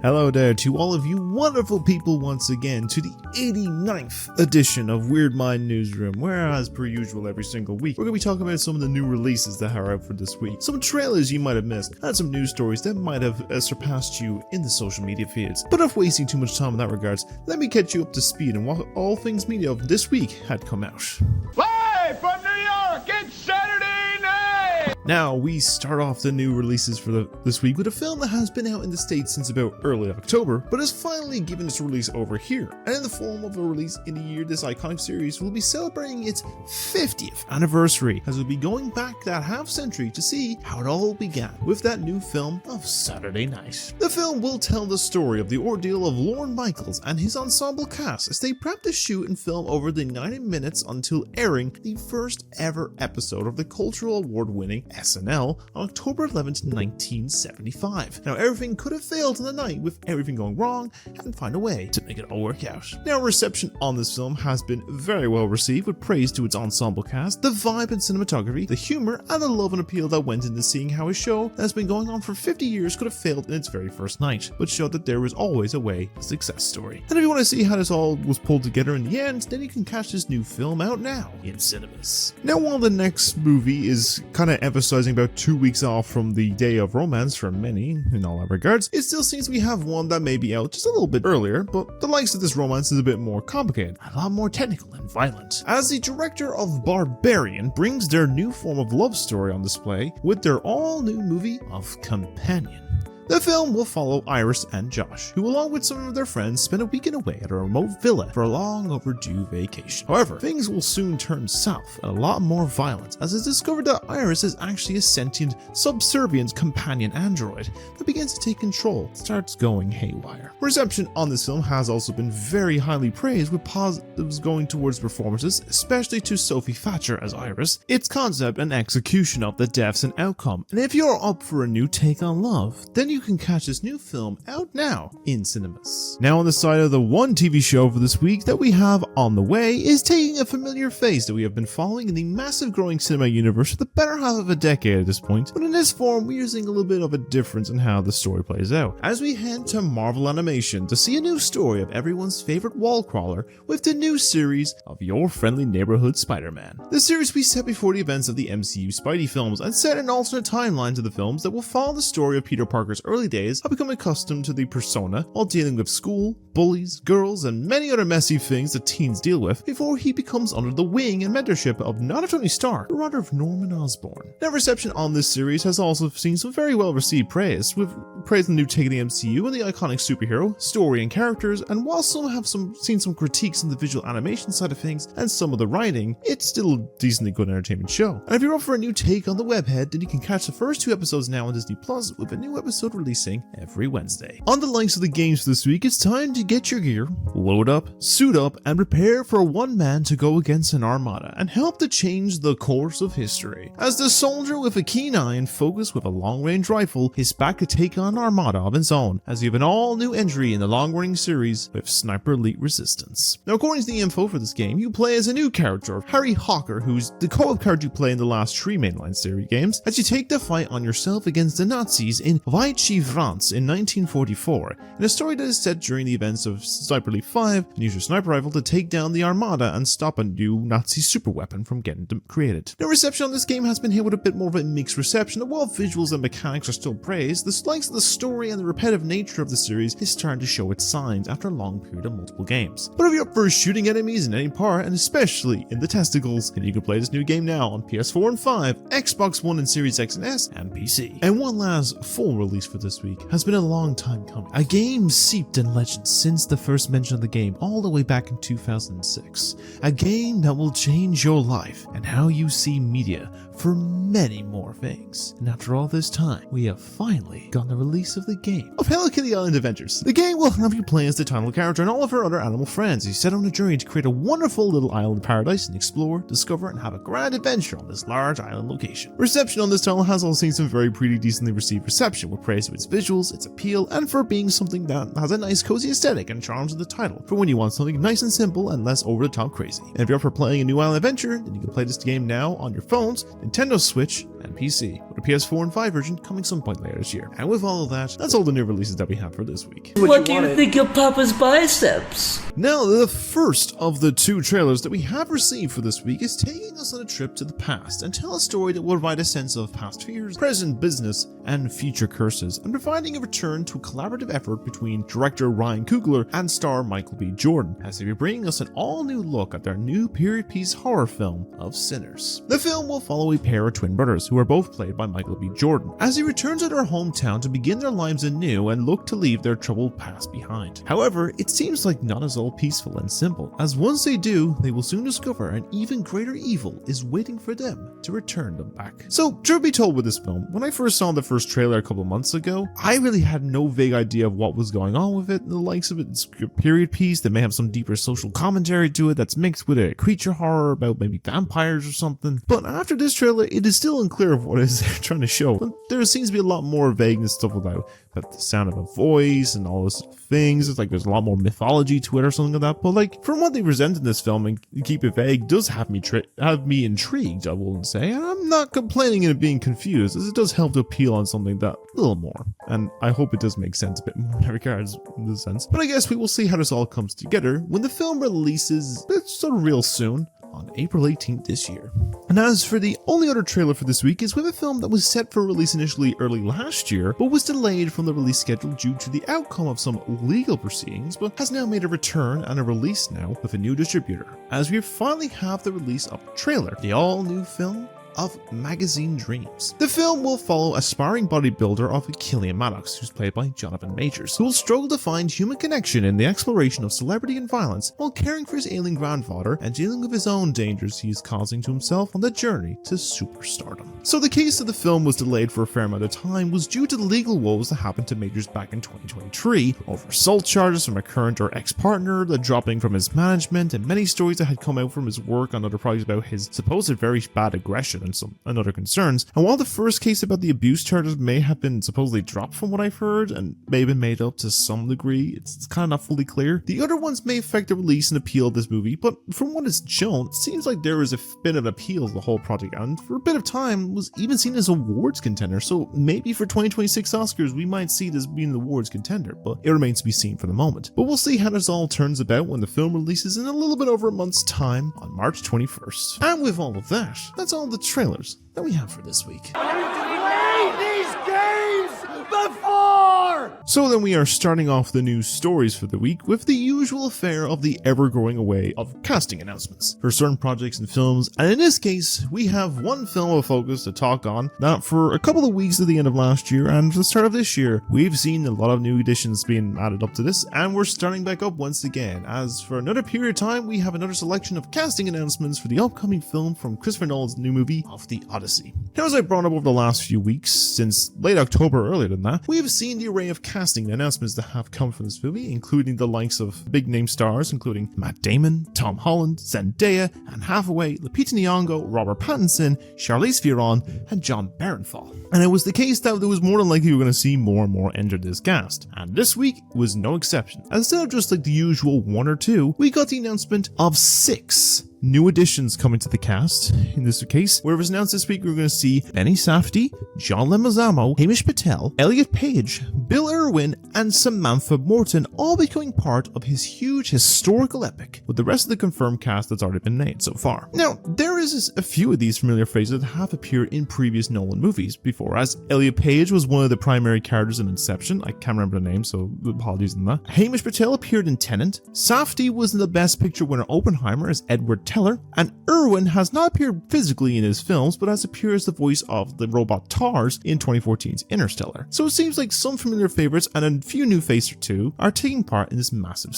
Hello there to all of you wonderful people once again to the 89th edition of Weird Mind Newsroom, where as per usual every single week we're going to be talking about some of the new releases that are out for this week, some trailers you might have missed, and some news stories that might have surpassed you in the social media feeds. But if wasting too much time in that regards, let me catch you up to speed on what all things media of this week had come out. Live from New York, it's Saturday night! Now, we start off the new releases for this week with a film that has been out in the States since about early October, but has finally given its release over here. And in the form of a release in the year this iconic series will be celebrating its 50th anniversary, as we'll be going back that half century to see how it all began with that new film of Saturday Night. The film will tell the story of the ordeal of Lorne Michaels and his ensemble cast as they prep to shoot and film over the 90 minutes until airing the first ever episode of the cultural award-winning SNL on October 11th, 1975. Now, everything could have failed in the night with everything going wrong and find a way to make it all work out. Now, reception on this film has been very well received, with praise to its ensemble cast, the vibe and cinematography, the humor, and the love and appeal that went into seeing how a show that has been going on for 50 years could have failed in its very first night, but showed that there was always a way, a success story. And if you want to see how this all was pulled together in the end, then you can catch this new film out now in cinemas. Now, while the next movie is kind of emphasizing about 2 weeks off from the Day of Romance for many in all that regards, it still seems we have one that may be out just a little bit earlier, but the likes of this romance is a bit more complicated, a lot more technical and violent, as the director of Barbarian brings their new form of love story on display with their all-new movie of Companion. The film will follow Iris and Josh, who along with some of their friends spend a weekend away at a remote villa for a long overdue vacation. However, things will soon turn south and a lot more violence as it's discovered that Iris is actually a sentient, subservient companion android that begins to take control, starts going haywire. Reception on this film has also been very highly praised, with positives going towards performances, especially to Sophie Thatcher as Iris, its concept and execution of the deaths and outcome. And if you're up for a new take on love, then you can catch this new film out now in cinemas. Now, on the side of the one TV show for this week that we have on the way is taking a familiar face that we have been following in the massive growing cinema universe for the better half of a decade at this point, but in this form we are seeing a little bit of a difference in how the story plays out, as we head to Marvel Animation to see a new story of everyone's favorite wall crawler with the new series of Your Friendly Neighborhood Spider-Man. The series will be set before the events of the MCU Spidey films and set in alternate timelines of the films that will follow the story of Peter Parker's early days of becoming accustomed to the persona while dealing with school, bullies, girls, and many other messy things that teens deal with before he becomes under the wing and mentorship of not of Tony Stark, but rather of Norman Osborn. Now, reception on this series has also seen some very well received praise, with praise in the new take of the MCU and the iconic superhero, story and characters, and while some have seen some critiques on the visual animation side of things and some of the writing, it's still a decently good entertainment show. And if you're up for a new take on the webhead, then you can catch the first 2 episodes now on Disney Plus, with a new episode releasing every Wednesday. On the likes of the games for this week, it's time to get your gear, load up, suit up, and prepare for one man to go against an armada and help to change the course of history. As the soldier with a keen eye and focus with a long-range rifle is back to take on an armada of his own, as you have an all-new entry in the long-running series with Sniper Elite Resistance. Now, according to the info for this game, you play as a new character of Harry Hawker, who's the co-op character you play in the last 3 mainline series games, as you take the fight on yourself against the Nazis in Vichy France in 1944, in a story that is set during the events of Sniper Elite 5, and use your sniper rifle to take down the armada and stop a new Nazi superweapon from getting created. Now, reception on this game has been hit with a bit more of a mixed reception, and while visuals and mechanics are still praised, the likes of the story and the repetitive nature of the series is starting to show its signs after a long period of multiple games. But if you're up for shooting enemies in any part, and especially in the testicles, then you can play this new game now on PS4 and 5, Xbox One and Series X and S, and PC. And one last full release for this week has been a long time coming. A game steeped in legend since the first mention of the game all the way back in 2006. A game that will change your life and how you see media for many more things. And after all this time, we have finally gotten the release of the game of Hello Kitty Island Adventures. The game will have you play as the title character and all of her other animal friends as you set on a journey to create a wonderful little island paradise and explore, discover, and have a grand adventure on this large island location. Reception on this title has also seen some very pretty decently received reception, with praise of its visuals, its appeal, and for being something that has a nice cozy aesthetic and charms of the title for when you want something nice and simple and less over the top crazy. And if you're up for playing a new island adventure, then you can play this game now on your phones, Nintendo Switch, and PC, with a PS4 and 5 version coming some point later this year. And with all of that, that's all the new releases that we have for this week. What do you think of Papa's biceps? Now, the first of the 2 trailers that we have received for this week is taking us on a trip to the past and tell a story that will provide a sense of past fears, present business, and future curses, and providing a return to a collaborative effort between director Ryan Coogler and star Michael B. Jordan, as they be bringing us an all-new look at their new period piece horror film of Sinners. The film will follow a pair of twin brothers who are both played by Michael B. Jordan, as they return to their hometown to begin their lives anew and look to leave their troubled past behind. However, it seems like not as all peaceful and simple, as once they do, they will soon discover an even greater evil is waiting for them to return them back. So, truth be told with this film, when I first saw the first trailer a couple months ago, I really had no vague idea of what was going on with it. The likes of it's a period piece that may have some deeper social commentary to it that's mixed with a creature horror about maybe vampires or something. But after this trailer, it is still unclear of what it is they're trying to show. But there seems to be a lot more vagueness stuff about the sound of a voice and all those things. It's like there's a lot more mythology to it or something like that. But like from what they present in this film and keep it vague does have me intrigued, I will say. And I'm not complaining and being confused, as it does help to appeal on something that a little more. And I hope it does make sense a bit more in that regards, in this sense. But I guess we will see how this all comes together when the film releases sort of real soon, on April 18th this year. And as for the only other trailer for this week is with a film that was set for release initially early last year, but was delayed from the release schedule due to the outcome of some legal proceedings, but has now made a return and a release now with a new distributor, as we finally have the release of a trailer, the all-new film of Magazine Dreams. The film will follow aspiring bodybuilder of Killian Maddox, who's played by Jonathan Majors, who will struggle to find human connection in the exploration of celebrity and violence while caring for his ailing grandfather and dealing with his own dangers he is causing to himself on the journey to superstardom. So the case of the film was delayed for a fair amount of time was due to the legal woes that happened to Majors back in 2023 over assault charges from a current or ex-partner, the dropping from his management, and many stories that had come out from his work on other projects about his supposed very bad aggression and other concerns. And while the first case about the abuse charges may have been supposedly dropped from what I've heard and may have been made up to some degree, it's kind of not fully clear. The other ones may affect the release and appeal of this movie, but from what is shown, it seems like there is a bit of an appeal to the whole project, and for a bit of time was even seen as awards contender. So maybe for 2026 Oscars we might see this being an awards contender, but it remains to be seen for the moment. But we'll see how this all turns about when the film releases in a little bit over a month's time on March 21st. And with all of that, that's all the trailers that we have for this week. Played these games before! So then we are starting off the news stories for the week with the usual affair of the ever-growing array of casting announcements for certain projects and films, and in this case we have one film of focus to talk on that for a couple of weeks at the end of last year and for the start of this year we've seen a lot of new additions being added up to this, and we're starting back up once again, as for another period of time we have another selection of casting announcements for the upcoming film from Christopher Nolan's new movie of the Odyssey. Now, as I brought up over the last few weeks, since late October earlier than that, we have seen the array of casting announcements that have come from this movie, including the likes of big name stars including Matt Damon, Tom Holland, Zendaya, Anne Hathaway, Lupita Nyong'o, Robert Pattinson, Charlize Theron, and John Barenthal. And it was the case that there was more than likely we were going to see more and more enter this cast, and this week was no exception. Instead of just like the usual one or two, we got the announcement of 6 new additions coming to the cast. In this case, where it was announced this week, we're going to see Benny Safdie, John Leguizamo, Hamish Patel, Elliot Page, Bill Irwin, and Samantha Morton all becoming part of his huge historical epic, with the rest of the confirmed cast that's already been named so far. Now, there is a few of these familiar faces that have appeared in previous Nolan movies before, as Elliot Page was one of the primary characters in Inception. I can't remember the name, so apologies on that. Hamish Patel appeared in Tenet. Safdie was in the Best Picture winner Oppenheimer as Edward Teller, and Irwin has not appeared physically in his films, but has appeared as the voice of the robot TARS in 2014's Interstellar. So it seems like some familiar favorites and a few new faces or two are taking part in this massive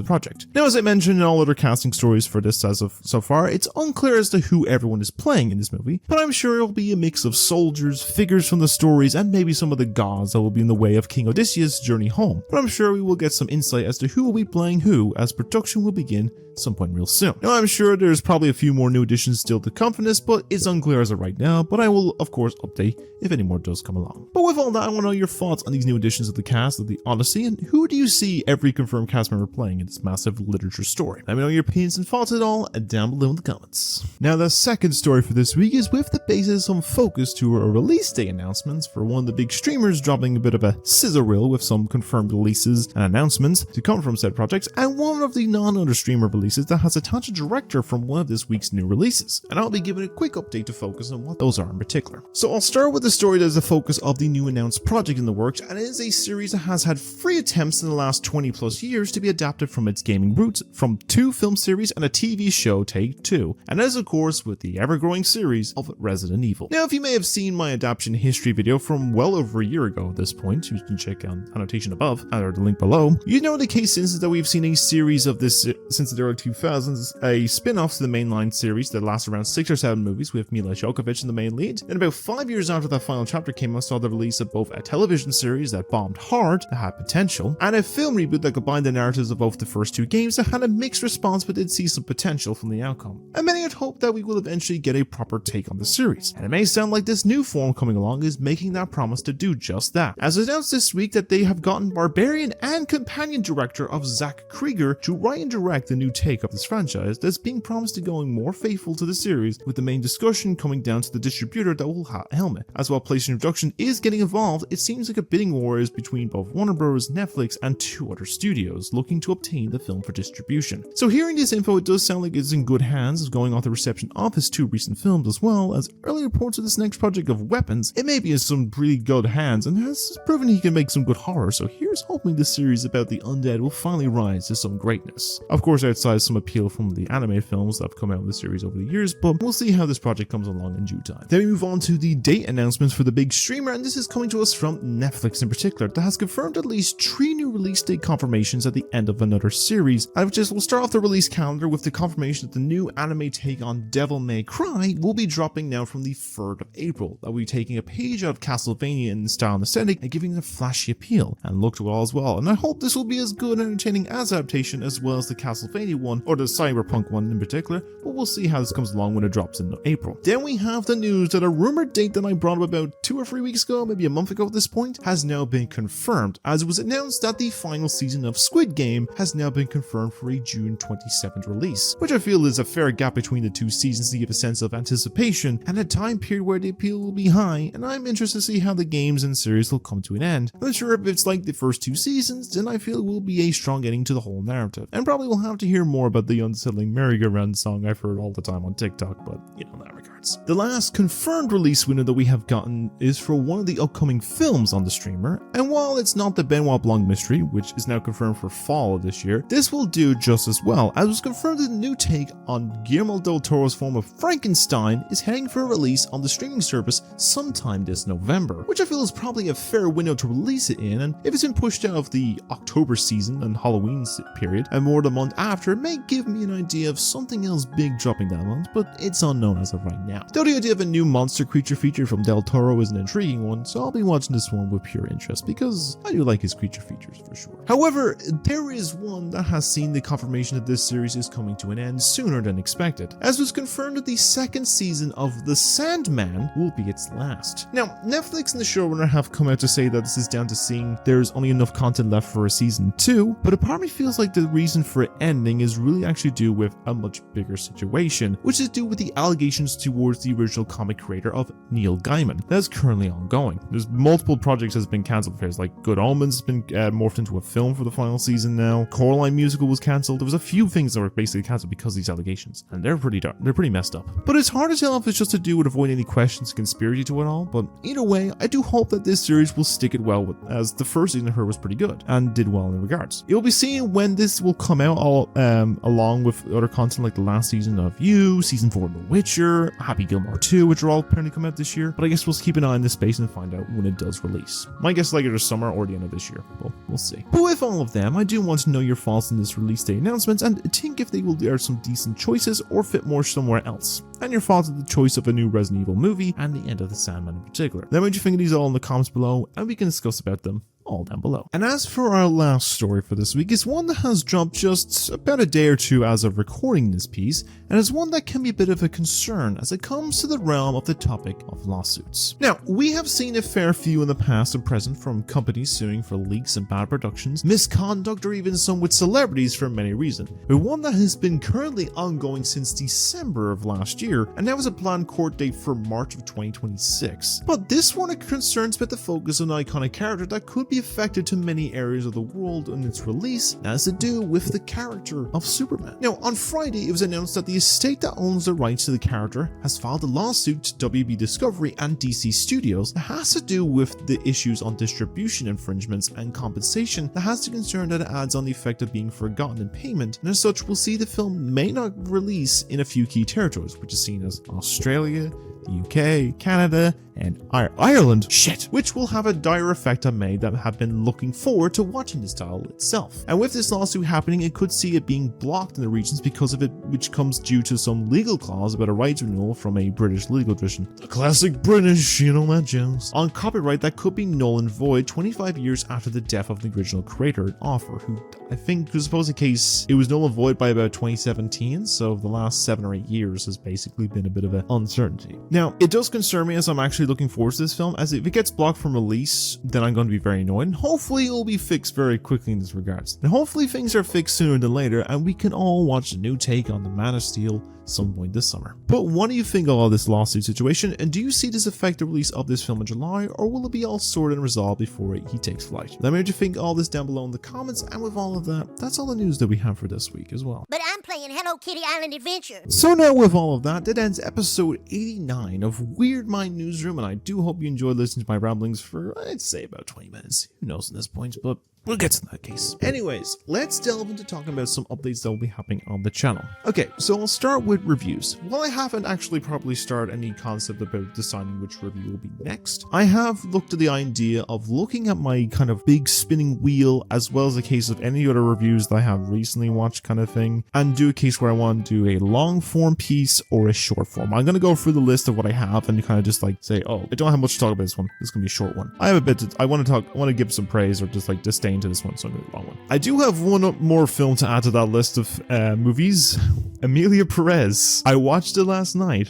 project. Now, as I mentioned in all other casting stories for this as of so far, it's unclear as to who everyone is playing in this movie, but I'm sure it'll be a mix of soldiers, figures from the stories, and maybe some of the gods that will be in the way of King Odysseus' journey home. But I'm sure we will get some insight as to who will be playing who as production will begin some point real soon. Now, I'm sure there's probably a few more new additions still to come from this, but it's unclear as of right now, but I will of course update if any more does come along. But with all that, I want to know your thoughts on these new additions of the cast of the Odyssey, and who do you see every confirmed cast member playing in this massive literature story? Let me know your opinions and thoughts at all down below in the comments. Now the second story for this week is with the basis on focus to a release day announcements for one of the big streamers dropping a bit of a sizzle reel with some confirmed releases and announcements to come from said projects, and one of the non-other streamer releases that has attached a director from one of this week's new releases, and I'll be giving a quick update to focus on what those are in particular. So I'll start with the story that is the focus of the new announced project in the works, and it is a series that has had 3 attempts in the last 20 plus years to be adapted from its gaming roots from 2 film series and a TV show, Take 2, and that is of course with the ever-growing series of Resident Evil. Now if you may have seen my adaptation history video from well over a year ago at this point, you can check on annotation above or the link below, you know the case since that we've seen a series of this since the early 2000s, a spin-off to the mainline series that lasts around 6 or 7 movies with Mila Jovovich in the main lead, and about 5 years after that final chapter came out saw the release of both a television series that bombed hard, that had potential, and a film reboot that combined the narratives of both the first 2 games that had a mixed response but did see some potential from the outcome. And many had hoped that we will eventually get a proper take on the series, and it may sound like this new form coming along is making that promise to do just that, as announced this week that they have gotten Barbarian and companion director of Zach Krieger to write and direct the new take of this franchise that's being promised to going more faithful to the series, with the main discussion coming down to the distributor that will helm it. As while PlayStation production is getting involved, it seems like a bidding war is between both Warner Bros., Netflix, and 2 other studios looking to obtain the film for distribution. So hearing this info, it does sound like it's in good hands, going off the reception of his 2 recent films, as well as early reports of this next project of Weapons. It may be in some pretty good hands and has proven he can make some good horror, so here's hoping this series about the undead will finally rise to some greatness. Of course outside some appeal from the anime films that have come out in the series over the years, but we'll see how this project comes along in due time. Then we move on to the date announcements for the big streamer, and this is coming to us from Netflix in particular, that has confirmed at least 3 new release date confirmations at the end of another series. And we'll start off the release calendar with the confirmation that the new anime take on Devil May Cry will be dropping now from the 3rd of April. That will be taking a page out of Castlevania in style and aesthetic and giving it a flashy appeal and look to it all as well. And I hope this will be as good and entertaining as adaptation as well as the Castlevania one, or the Cyberpunk one in particular, but we'll see how this comes along when it drops in April. Then we have the news that a rumored date that I brought up about 2 or 3 weeks ago, maybe a month ago at this point, has now been confirmed, as it was announced that the final season of Squid Game has now been confirmed for a June 27th release, which I feel is a fair gap between the 2 seasons to give a sense of anticipation and a time period where the appeal will be high, and I'm interested to see how the games and series will come to an end. I'm not sure if it's like the first 2 seasons, then I feel it will be a strong ending to the whole narrative, and probably we'll have to hear more about the unsettling merry-go-round song I've heard all the time on TikTok, but you know, in that regards. The last confirmed release window that we have gotten is for one of the upcoming films on the streamer, and while it's not the Benoit Blanc mystery, which is now confirmed for fall of this year, this will do just as well, as it was confirmed that the new take on Guillermo del Toro's form of Frankenstein is heading for a release on the streaming service sometime this November, which I feel is probably a fair window to release it in, and if it's been pushed out of the October season and Halloween period and more the month after, it may give me an idea of something else big dropping that month, but it's unknown as of right now. Though the idea of a new monster creature feature from Del Toro is an intriguing one, so I'll be watching this one with pure interest because I do like his creature features for sure. However, there is one that has seen the confirmation that this series is coming to an end sooner than expected, as was confirmed that the 2nd season of The Sandman will be its last. Now, Netflix and the showrunner have come out to say that this is down to seeing there's only enough content left for a season 2, but a part of me feels like the reason for it ending is really actually due with a much bigger situation, which is due with the allegations towards the original comic creator of Neil Gaiman that is currently ongoing. There's multiple projects that has been cancelled. There's like Good Omens has been morphed into a film for the final season now. Coraline musical was cancelled. There was a few things that were basically cancelled because of these allegations, and they're pretty dark. They're pretty messed up. But it's hard to tell if it's just to do with avoiding any questions and conspiracy to it all. But either way, I do hope that this series will stick it well with, as the first season of her was pretty good and did well in regards. You'll be seeing when this will come out, all along with other content like the last season of You, season 4 of The Witcher, Happy Gilmore 2, which are all apparently come out this year. But I guess we'll keep an eye on this space and find out when it does release. My guess is like either summer or the end of this year. Well, we'll see. But with all of them, I do want to know your thoughts on this release date announcements and think if they will are some decent choices or fit more somewhere else, and your thoughts on the choice of a new Resident Evil movie and the end of the Sandman in particular. Let me know what you think of these all in the comments below, and we can discuss about them all down below. And as for our last story for this week, is one that has dropped just about a day or two as of recording this piece, and is one that can be a bit of a concern as it comes to the realm of the topic of lawsuits. Now, we have seen a fair few in the past and present from companies suing for leaks and bad productions, misconduct, or even some with celebrities for many reasons, but one that has been currently ongoing since December of last year, and now has a planned court date for March of 2026. But this one concerns about the focus on an iconic character that could be affected to many areas of the world in its release, and has to do with the character of Superman. Now, on Friday, it was announced that the estate that owns the rights to the character has filed a lawsuit to WB Discovery and DC Studios that has to do with the issues on distribution infringements and compensation that has the concern that it adds on the effect of being forgotten in payment, and as such will see the film may not release in a few key territories, which is seen as Australia, the UK, Canada, and Ireland, which will have a dire effect on many that have been looking forward to watching this title itself. And with this lawsuit happening, it could see it being blocked in the regions because of it, which comes due to some legal clause about a rights renewal from a British legal tradition. The classic British, you know that jazz. On copyright that could be null and void 25 years after the death of the original creator and author, who I think was supposed the case, it was null and void by about 2017, so the last 7 or 8 years has basically been a bit of an uncertainty. Now, it does concern me as I'm actually looking forward to this film, as if it gets blocked from release, then I'm going to be very annoyed, and hopefully it will be fixed very quickly in this regards. And hopefully things are fixed sooner than later, and we can all watch a new take on the Man of Steel some point this summer. But what do you think of all this lawsuit situation, and do you see this affect the release of this film in July, or will it be all sorted and resolved before he takes flight? Let me know what you think of all this down below in the comments, and with all of that, that's all the news that we have for this week as well. But I'm playing Hello Kitty Island Adventure. So now with all of that ends episode 89 of Weird Mind Newsroom, and I do hope you enjoyed listening to my ramblings for, I'd say, about 20 minutes. Who knows at this point, but we'll get to that case. Anyways, let's delve into talking about some updates that will be happening on the channel. Okay, so I'll start with reviews. While I haven't actually properly started any concept about deciding which review will be next, I have looked at the idea of looking at my kind of big spinning wheel, as well as a case of any other reviews that I have recently watched kind of thing, and do a case where I want to do a long form piece or a short form. I'm going to go through the list of what I have and kind of just like say, oh, I don't have much to talk about this one. This is going to be a short one. I have a bit to, I want to give some praise or just like disdain to this one, so I'm going to do a long one. I do have one more film to add to that list of movies. Emilia Perez. I watched it last night.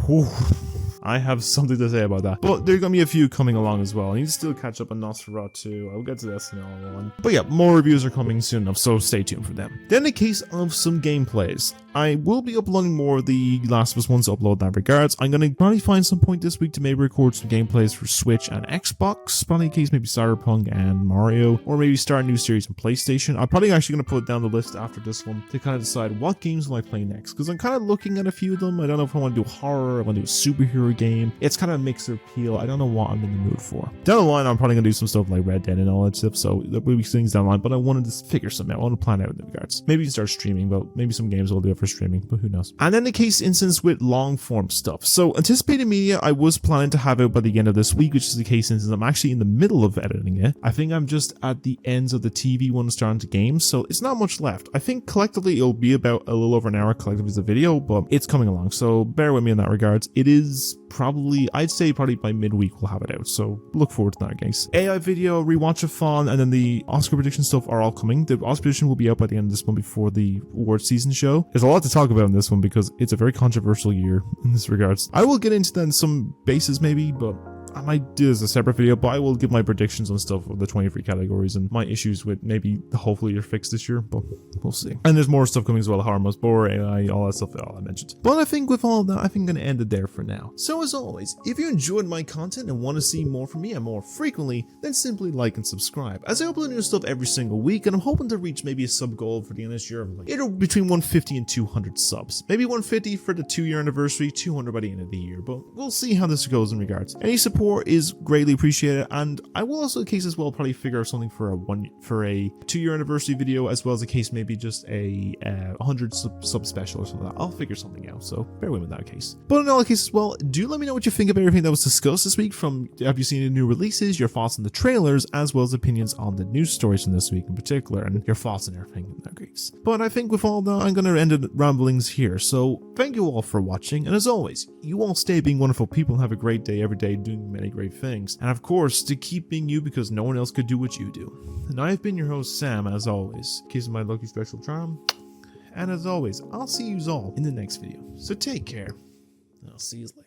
Whew. I have something to say about that. But there are going to be a few coming along as well. I need to still catch up on Nosferatu. I'll get to this in all one. But yeah, more reviews are coming soon enough, so stay tuned for them. Then in case of some gameplays, I will be uploading more of the Last of Us ones to upload in that regards. I'm going to probably find some point this week to maybe record some gameplays for Switch and Xbox. Probably in case maybe Cyberpunk and Mario, or maybe start a new series on PlayStation. I'm probably actually going to put it down the list after this one to kind of decide what games will I play next, because I'm kind of looking at a few of them. I don't know if I want to do horror, I want to do a superhero game. It's kind of a mixed appeal. I don't know what I'm in the mood for. Down the line, I'm probably going to do some stuff like Red Dead and all that stuff, so there will be things down the line, but I wanted to figure something out. I want to plan out in the regards. Maybe you can start streaming, but maybe some games will do it for streaming, but who knows. And then the case instance with long form stuff. So anticipated media, I was planning to have out by the end of this week, which is the case instance. I'm actually in the middle of editing it. I think I'm just at the ends of the TV one starting to games, so it's not much left. I think collectively it'll be about a little over an hour collectively as a video, but it's coming along, so bear with me in that regards. It is probably, I'd say probably by midweek we'll have it out, so look forward to that, guys. AI video, rewatch-a-thon, and then the Oscar prediction stuff are all coming. The Oscar prediction will be out by the end of this one before the award season show. There's a lot to talk about in this one because it's a very controversial year in this regards. I will get into then some bases maybe, but I might do this as a separate video, but I will give my predictions on stuff of the 23 categories and my issues with maybe hopefully they're fixed this year, but we'll see. And there's more stuff coming as well, horror, most bore, AI, all that stuff, all I mentioned. But I think with all of that, I think I'm going to end it there for now. So as always, if you enjoyed my content and want to see more from me and more frequently, then simply like and subscribe, as I upload new stuff every single week, and I'm hoping to reach maybe a sub goal for the end of this year of like either between 150 and 200 subs. Maybe 150 for the 2-year anniversary, 200 by the end of the year, but we'll see how this goes in regards. Any support is greatly appreciated, and I will also in case as well probably figure out something for a 2-year anniversary video, as well as a case maybe just a 100 sub special or something like that. I'll figure something out, so bear with me in that case. But in all cases as well, do let me know what you think of everything that was discussed this week. From have you seen the new releases, your thoughts on the trailers, as well as opinions on the news stories from this week in particular, and your thoughts and everything in that case. But I think with all that, I'm going to end the ramblings here, so thank you all for watching, and as always, you all stay being wonderful people and have a great day every day doing many great things, and of course to keep being you because no one else could do what you do. And I've been your host Sam, as always, kissing my lucky special charm, and as always I'll see you all in the next video, so take care, and I'll see you later.